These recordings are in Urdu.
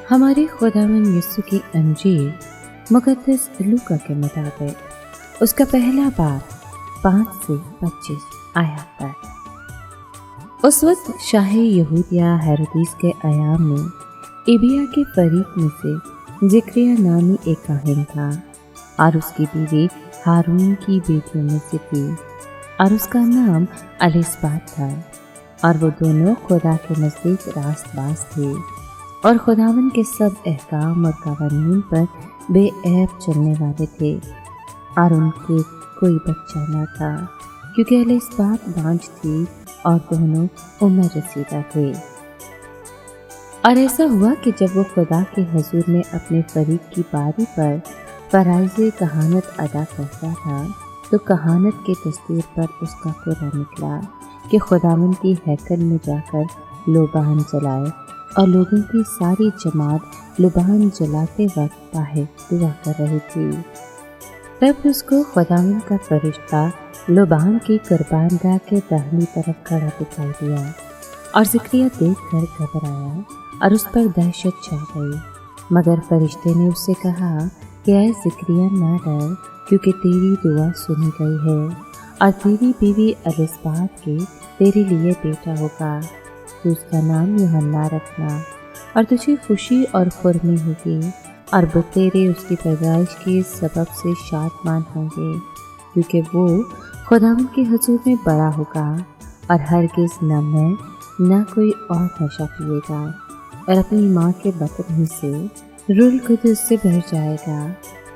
ہمارے خداوند یسوع کی انجیل مقدس لوکا کے مطابق اس کا پہلا باب 5 سے 25 آیات تک۔ اس وقت شاہ یہودیہ ہیرودیس کے ایام میں ابیا کے فریق میں سے زکریا نامی ایک کاہن تھا، اور اس کی بیوی ہارون کی بیٹیوں میں سے تھی، اور اس کا نام الیسبات تھا، اور وہ دونوں خدا کے نزدیک راست باز تھے، اور خداوند کے سب احکام اور قوانین پر بے عیب چلنے والے تھے، اور ان کے کوئی بچہ نہ تھا، کیونکہ الیسبات بانجھ تھی اور دونوں عمر رسیدہ تھے۔ اور ایسا ہوا کہ جب وہ خدا کے حضور میں اپنے فریق کی باری پر فرائض کہانت ادا کرتا تھا، تو کہانت کے دستور پر اس کا پورا نکلا کہ خداوند کی ہیکل میں جا کر لوبان جلائے، اور لوگوں کی ساری جماعت لوبان جلاتے وقت باہر دعا کر رہی تھی۔ تب اس کو خداوند کا فرشتہ لوبان کی قربان گاہ کے داہنی طرف کھڑا دکھائی دیا، اور زکریا دیکھ کر گھبرایا اور اس پر دہشت چھا گئی، مگر فرشتے نے اس سے کہا کہ اے زکریا نہ ڈر، کیونکہ تیری دعا سنی گئی ہے، اور تیری بیوی الیسبات کے تیرے لیے بیٹا ہوگا، تو اس کا نام یوحنا رکھنا، اور تجھے خوشی اور خرمی ہوگی، اور بتیرے اس کی پیدائش کے سبب سے شادمان ہوں گے، کیونکہ وہ خداوند کے حضور میں بڑا ہوگا، اور ہرگز نہ میں نہ کوئی اور نشہ پیے گا، اور اپنی ماں کے بطن ہی سے روح القدس سے بھر جائے گا،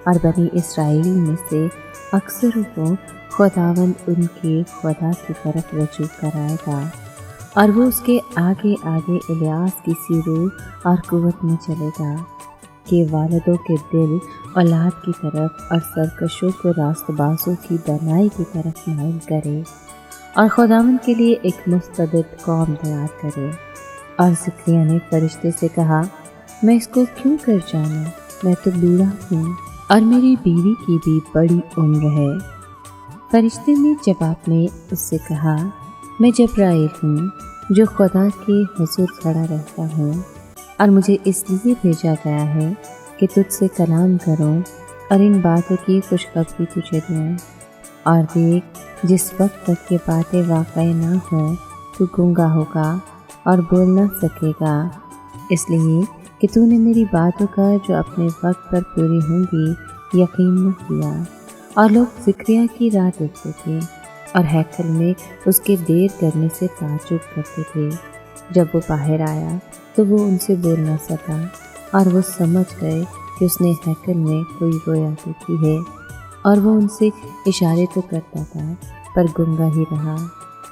اور بنی اسرائیل میں سے اکثروں کو خداوند ان کے خدا کی طرف رجوع کرائے گا، اور وہ اس کے آگے آگے الیاس کی سی روح اور قوت میں چلے گا، کہ والدوں کے دل اولاد کی طرف اور سرکشوں کو راست بازوں کی دانائی کی طرف مائل کرے، اور خداوند کے لیے ایک مستعد قوم تیار کرے۔ اور زکریا نے فرشتے سے کہا، میں اس کو کیوں کر جانوں، میں تو بوڑھا ہوں، اور میری بیوی کی بھی بڑی عمر ہے۔ فرشتے نے جواب میں اس سے کہا، میں جبرائیل ہوں، جو خدا کے حضور کھڑا رہتا ہوں، اور مجھے اس لیے بھیجا گیا ہے کہ تجھ سے کلام کروں اور ان باتوں کی خوشخبری تجھے دوں۔ اور دیکھ، جس وقت تک یہ باتیں واقع نہ ہوں تو گونگا ہوگا اور بول نہ سکے گا، اس لیے کہ تو نے میری باتوں کا جو اپنے وقت پر پوری ہوں گی یقین نہ کیا۔ اور لوگ زکریا کی راہ دیکھتے تھے، اور ہیکل میں اس کے دیر کرنے سے تعجب کرتے تھے۔ جب وہ باہر آیا تو وہ ان سے بول نہ سکا، اور وہ سمجھ گئے کہ اس نے ہیکل میں کوئی رویا دیکھی ہے، اور وہ ان سے اشارے تو کرتا تھا پر گنگا ہی رہا۔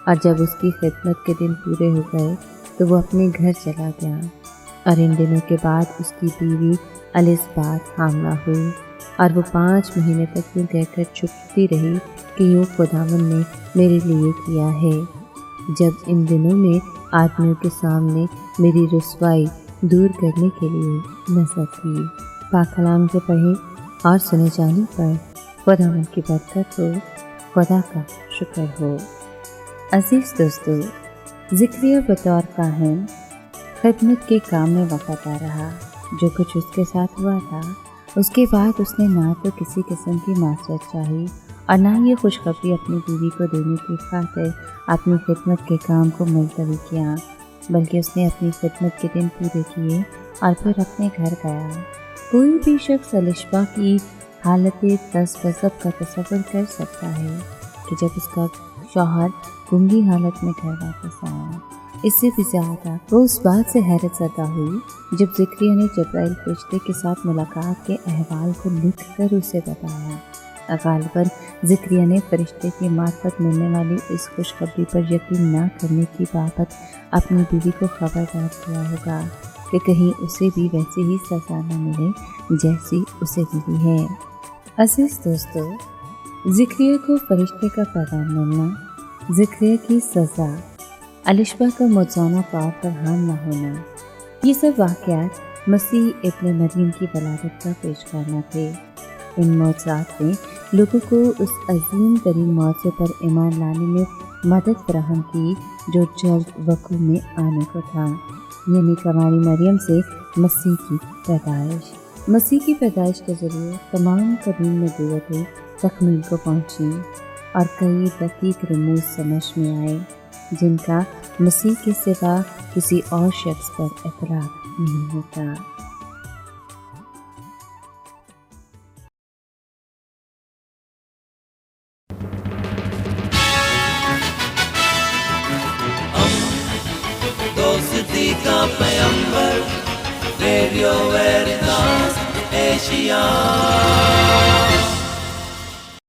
اور جب اس کی خدمت کے دن پورے ہو گئے تو وہ اپنے گھر چلا گیا، اور ان دنوں کے بعد اس کی بیوی الیسبات حاملہ ہوئی، اور وہ 5 مہینے تک یوں کہہ کر چھپتی رہی کہ یوں خداوند نے میرے لیے کیا ہے، جب ان دنوں میں آدمیوں کے سامنے میری رسوائی دور کرنے کے لیے نظر کی۔ پاک کلام کے پڑھیں اور سنے جانے پر خداوند کی برکت ہو، خدا کا شکر ہو۔ عزیز دوستو، زکریا بطور کاہن خدمت کے کام میں وفادار رہا۔ جو کچھ اس کے ساتھ ہوا تھا، اس کے بعد اس نے نہ تو کسی قسم کی معصیت چاہی، اور نہ یہ خوشخبری اپنی بیوی کو دینے کی خاطر اپنی خدمت کے کام کو ملتوی کیا، بلکہ اس نے اپنی خدمت کے دن پورے کیے اور پھر اپنے گھر گیا۔ کوئی بھی شخص الیشبا کی حالت تذبذب کا تصور کر سکتا ہے کہ جب اس کا شوہر گنگی حالت میں گھر واپس آیا۔ اس سے بھی زیادہ وہ اس بات سے حیرت زدہ ہوئی جب زکریا نے جبرائیل فرشتے کے ساتھ ملاقات کے احوال کو لکھ کر اسے بتایا۔ غالباً زکریا نے فرشتے کی معرفت ملنے والی اس خوشخبری پر یقین نہ کرنے کی بابت اپنی بیوی کو خبردار کیا ہوگا کہ کہیں اسے بھی ویسی ہی سزا نہ ملے جیسی اسے ملی ہے۔ عزیز دوستو، زکریا کو فرشتے کا پیغام ملنا، زکریا کی سزا، الیشبا کا موجزانہ طور پر حاملہ ہونا، یہ سب واقعات مسیح ابن مریم کی ولادت کا پیش کرنا تھے۔ ان معجزات نے لوگوں کو اس عظیم ترین معجزے پر ایمان لانے میں مدد فراہم کی جو جلد وقوع میں آنے کو تھا، یعنی کماری مریم سے مسیح کی پیدائش۔ مسیح کی پیدائش کے ذریعے تمام قدیم نبوتیں تکمیل کو پہنچیں اور کئی دقیق رموز سمجھ میں آئے جن کا مسیح کے سوا کسی اور شخص پر اطلاق نہیں ہوتا۔ دوستی کا پیمبر، ریڈیو ویریتاس ایشیا۔